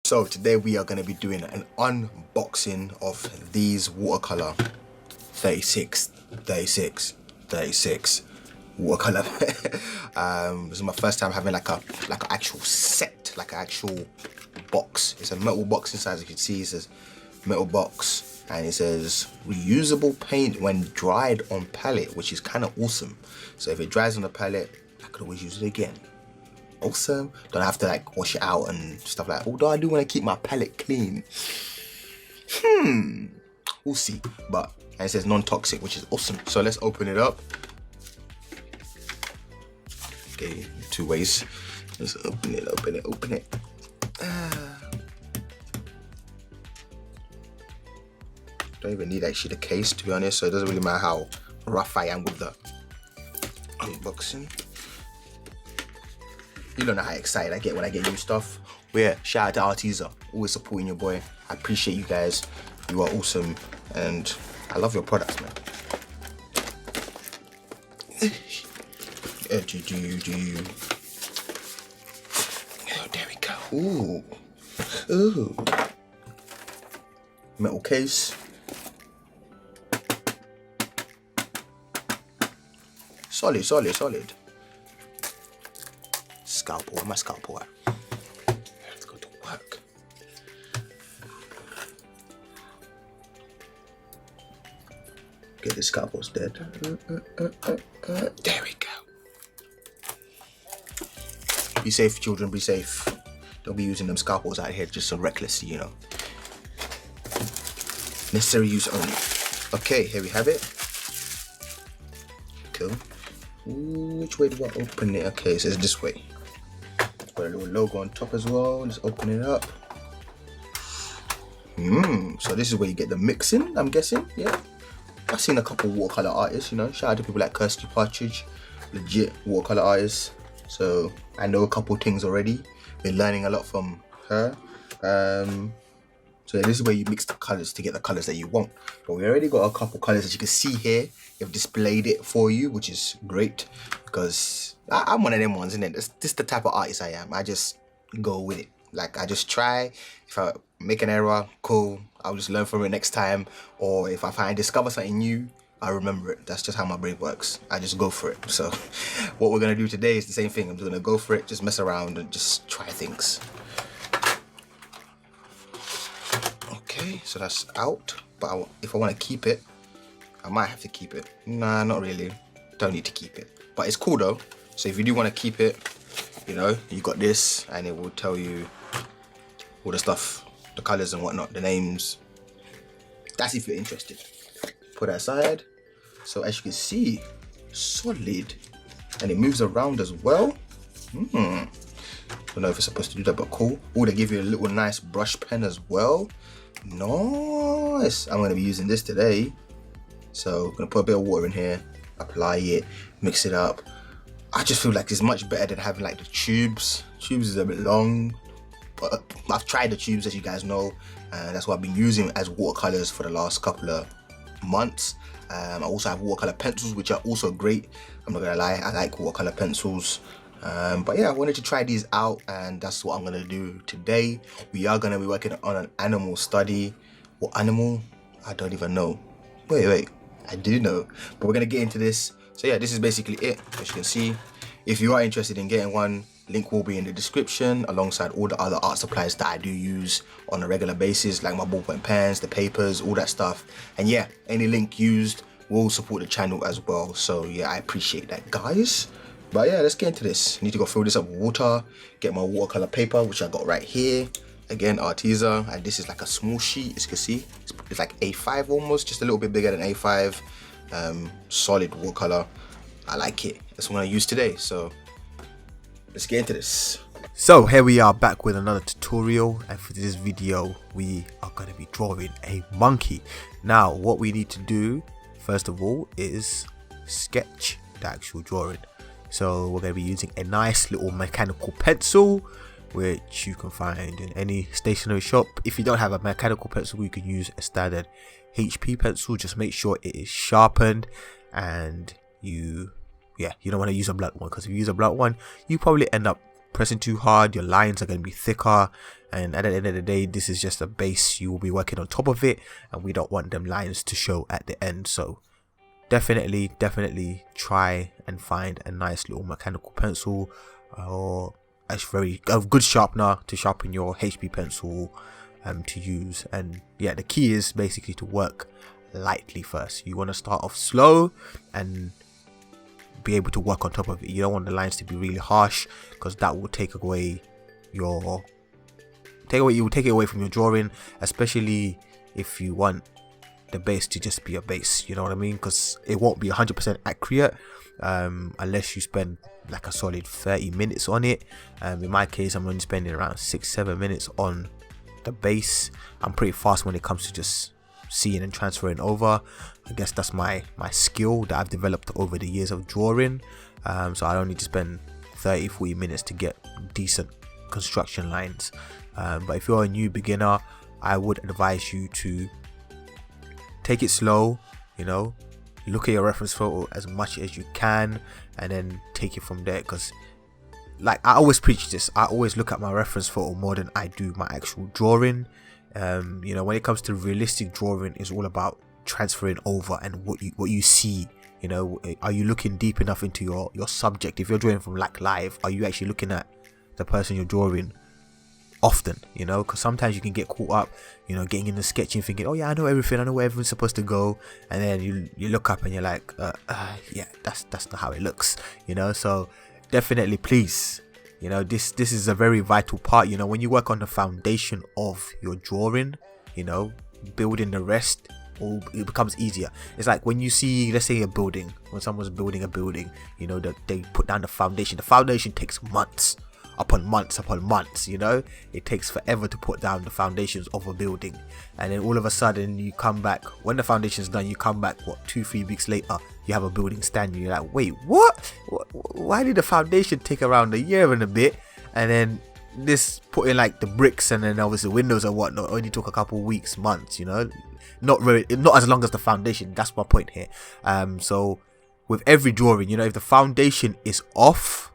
So today we are going to be doing an unboxing of these watercolor 36 watercolor. This is my first time having like an actual set, like an actual box. It's a metal box inside, as you can see. It says metal box and it says reusable paint when dried on palette, which is kind of awesome. So if it dries on the palette, I could always use it again. Awesome. Don't have to like wash it out and stuff like that. Although I do want to keep my palette clean. We'll see. But and it says non-toxic, which is awesome. So let's open it up. Okay, two ways. Let's open it. Don't even need actually the case, to be honest. So it doesn't really matter how rough I am with the unboxing. You don't know how excited I get when I get new stuff. But yeah, shout out to Arteza, always supporting your boy. I appreciate you guys. You are awesome and I love your products, man. Oh, there we go. Ooh. Metal case. Solid. Scalpel, where my scalpel at? Let's go to work. Okay, the scalpel's dead. There we go. Be safe, children, be safe. Don't be using them scalpels out here just so recklessly, you know. Necessary use only. Okay, here we have it. Cool. Ooh, which way do I open it? Okay, it says this way. Got a little logo on top as well. Let's open it up. So this is where you get the mixing, I'm guessing. Yeah. I've seen a couple watercolor artists, you know. Shout out to people like Kirsty Partridge, legit watercolor artists. So I know a couple things already. Been learning a lot from her. So yeah, this is where you mix the colors to get the colors that you want. But we already got a couple colors that you can see here. They've displayed it for you, which is great because I'm one of them ones, isn't it? This is the type of artist I am. I just go with it. Like I just try. If I make an error, cool. I'll just learn from it next time. Or if I discover something new, I remember it. That's just how my brain works. I just go for it. So what we're gonna do today is the same thing. I'm just gonna go for it, just mess around and just try things. Okay, so that's out. But if I want to keep it, I might have to keep it. Nah, not really. Don't need to keep it. But it's cool though. So if you do want to keep it, you know, you got this and it will tell you all the stuff, the colors and whatnot, the names. That's if you're interested. Put that aside. So as you can see, solid. And it moves around as well. Don't know if it's supposed to do that, but cool. Oh, they give you a little nice brush pen as well. Nice. I'm going to be using this today. So I'm going to put a bit of water in here, apply it, mix it up. I just feel like it's much better than having like the tubes. Tubes is a bit long, but I've tried the tubes, as you guys know, and that's what I've been using as watercolors for the last couple of months. I also have watercolor pencils, which are also great. I'm not gonna lie, I like watercolor pencils. But yeah, I wanted to try these out, and that's what I'm gonna do today. We are gonna be working on an animal study. What animal? I don't even know. Wait, I do know, but we're gonna get into this. So yeah, this is basically it. As you can see, if you are interested in getting one, link will be in the description alongside all the other art supplies that I do use on a regular basis, like my ballpoint pens, the papers, all that stuff. And yeah, any link used will support the channel as well. So yeah, I appreciate that, guys. But yeah, let's get into this. Need to go fill this up with water, get my watercolor paper, which I got right here. Again, Arteza, and this is like a small sheet, as you can see. It's like A5 almost, just a little bit bigger than A5. Solid watercolor. I like it. That's what I use today. So let's get into this. So here we are back with another tutorial, and for this video we are going to be drawing a monkey. Now what we need to do first of all is sketch the actual drawing. So we're going to be using a nice little mechanical pencil, which you can find in any stationery shop. If you don't have a mechanical pencil, you can use a standard HP pencil. Just make sure it is sharpened, and you don't want to use a blunt one, because if you use a blunt one, you probably end up pressing too hard, your lines are going to be thicker, and at the end of the day, this is just a base. You will be working on top of it, and we don't want them lines to show at the end. So definitely try and find a nice little mechanical pencil, or a good sharpener to sharpen your HB pencil to use. And yeah, the key is basically to work lightly first. You want to start off slow and be able to work on top of it. You don't want the lines to be really harsh, because that will take it away from your drawing, especially if you want the base to just be a base, you know what I mean? Because it won't be 100% accurate unless you spend like a solid 30 minutes on it. In my case, I'm only spending around 6-7 minutes on the base. I'm pretty fast when it comes to just seeing and transferring over. I guess that's my skill that I've developed over the years of drawing. So I don't need to spend 30-40 minutes to get decent construction lines. But if you're a new beginner, I would advise you to take it slow, you know, look at your reference photo as much as you can, and then take it from there. Because like I always preach this, I always look at my reference photo more than I do my actual drawing. You know, when it comes to realistic drawing, it's all about transferring over and what you see. You know, are you looking deep enough into your subject? If you're drawing from like live, are you actually looking at the person you're drawing often? You know, because sometimes you can get caught up, you know, getting in the sketching, thinking, oh yeah, I know everything, I know where everyone's supposed to go, and then you look up and you're like, yeah, that's not how it looks, you know. So definitely, please, you know, this is a very vital part. You know, when you work on the foundation of your drawing, you know, building the rest, it becomes easier. It's like when you see, let's say, a building, when someone's building a building, you know, that they put down the foundation. The foundation takes months upon months, you know. It takes forever to put down the foundations of a building, and then all of a sudden you come back when the foundation's done. You come back 2-3 weeks later, you have a building standing. You're like, wait, what? Why did the foundation take around a year and a bit, and then this putting like the bricks and then obviously windows and whatnot only took a couple weeks, months, you know? Not as long as the foundation. That's my point here. So with every drawing, you know, if the foundation is off,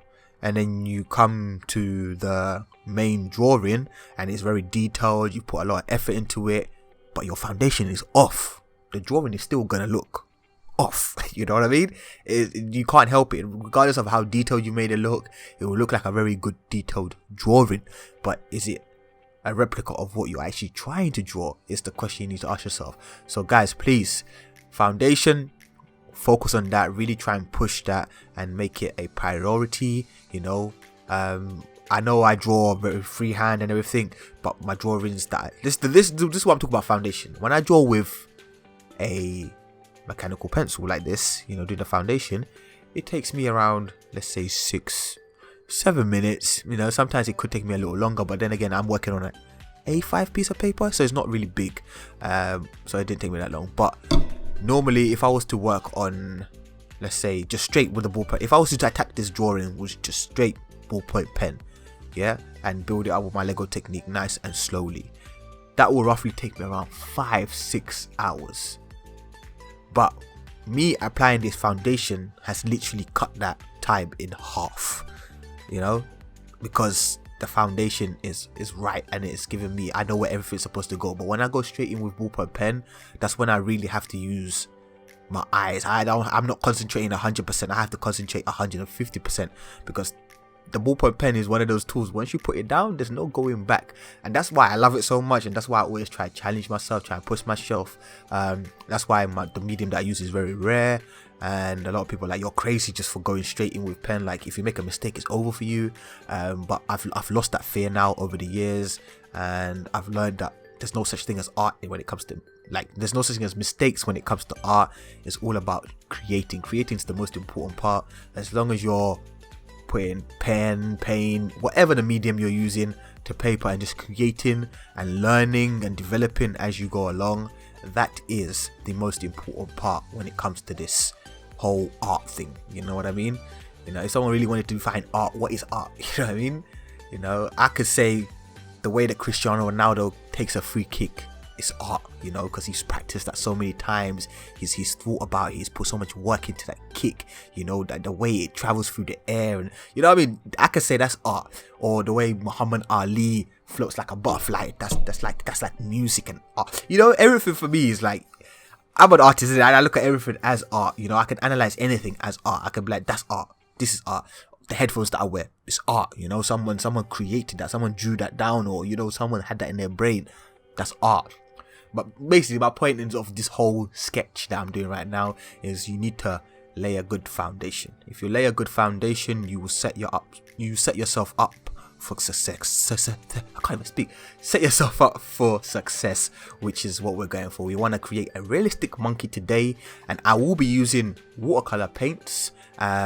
and then you come to the main drawing and it's very detailed, you put a lot of effort into it, but your foundation is off, the drawing is still gonna look off. You know what I mean? You can't help it. Regardless of how detailed you made it will look like a very good detailed drawing, but is it a replica of what you're actually trying to draw? Is the question you need to ask yourself. So guys, please, foundation, focus on that. Really try and push that and make it a priority. You know, I know I draw very freehand and everything, but my drawings, this is what I'm talking about. Foundation. When I draw with a mechanical pencil like this, you know, do the foundation, it takes me around, let's say, 6-7 minutes. You know, sometimes it could take me a little longer, but then again, I'm working on an A5 piece of paper, so it's not really big, so it didn't take me that long. But normally, if I was to work on, let's say, just straight with a ballpoint, if I was to attack this drawing with just straight ballpoint pen, yeah, and build it up with my Lego technique nice and slowly, that will roughly take me around 5-6 hours. But me applying this foundation has literally cut that time in half, you know, because the foundation is right and it's giving me, I know where everything's supposed to go. But when I go straight in with ballpoint pen, that's when I really have to use my eyes. I'm not concentrating 100%. I have to concentrate 150%, because the ballpoint pen is one of those tools, once you put it down, there's no going back. And that's why I love it so much, and that's why I always try to challenge myself, try and push myself. That's why the medium that I use is very rare, and a lot of people are like, you're crazy just for going straight in with pen, like if you make a mistake it's over for you. But I've lost that fear now over the years, and I've learned that there's no such thing as art when it comes to, like, there's no such thing as mistakes when it comes to art. It's all about creating is the most important part. As long as you're putting pen, paint, whatever the medium you're using to paper, and just creating and learning and developing as you go along, that is the most important part when it comes to this whole art thing. You know what I mean? You know, if someone really wanted to define art, what is art? You know what I mean? You know, I could say the way that Cristiano Ronaldo takes a free kick it's art, you know, because he's practiced that so many times. He's thought about it. He's put so much work into that kick, you know, that the way it travels through the air, and you know what I mean. I could say that's art. Or the way Muhammad Ali floats like a butterfly. That's like music and art. You know, everything for me is like, I'm an artist and I look at everything as art. You know, I can analyze anything as art. I can be like, that's art. This is art. The headphones that I wear, it's art. You know, someone created that. Someone drew that down, or you know, someone had that in their brain. That's art. But basically, my point is of this whole sketch that I'm doing right now is you need to lay a good foundation. If you lay a good foundation, you will set yourself up for success. I can't even speak. Set yourself up for success, which is what we're going for. We want to create a realistic monkey today, and I will be using watercolor paints,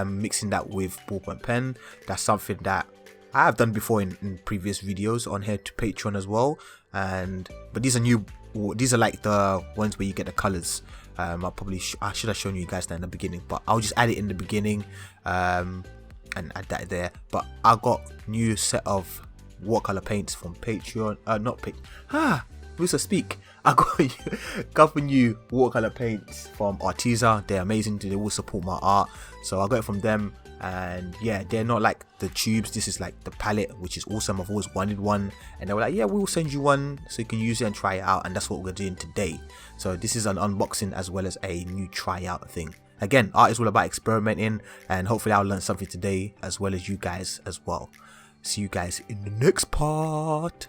mixing that with ballpoint pen. That's something that I have done before in previous videos on here to Patreon as well. But these are new. These are like the ones where you get the colors. I should have shown you guys that in the beginning, but I'll just add it in the beginning and add that there. But I got new set of watercolor paints from Patreon. Musa speak. I got a couple new watercolor paints from Arteza. They're amazing. They will support my art, so I got it from them. And yeah, they're not like the tubes. This is like the palette, which is awesome. I've always wanted one, and they were like, yeah, we will send you one so you can use it and try it out. And that's what we're doing today. So this is an unboxing as well as a new tryout thing. Again, art is all about experimenting, and hopefully I'll learn something today as well as you guys as well. See you guys in the next part.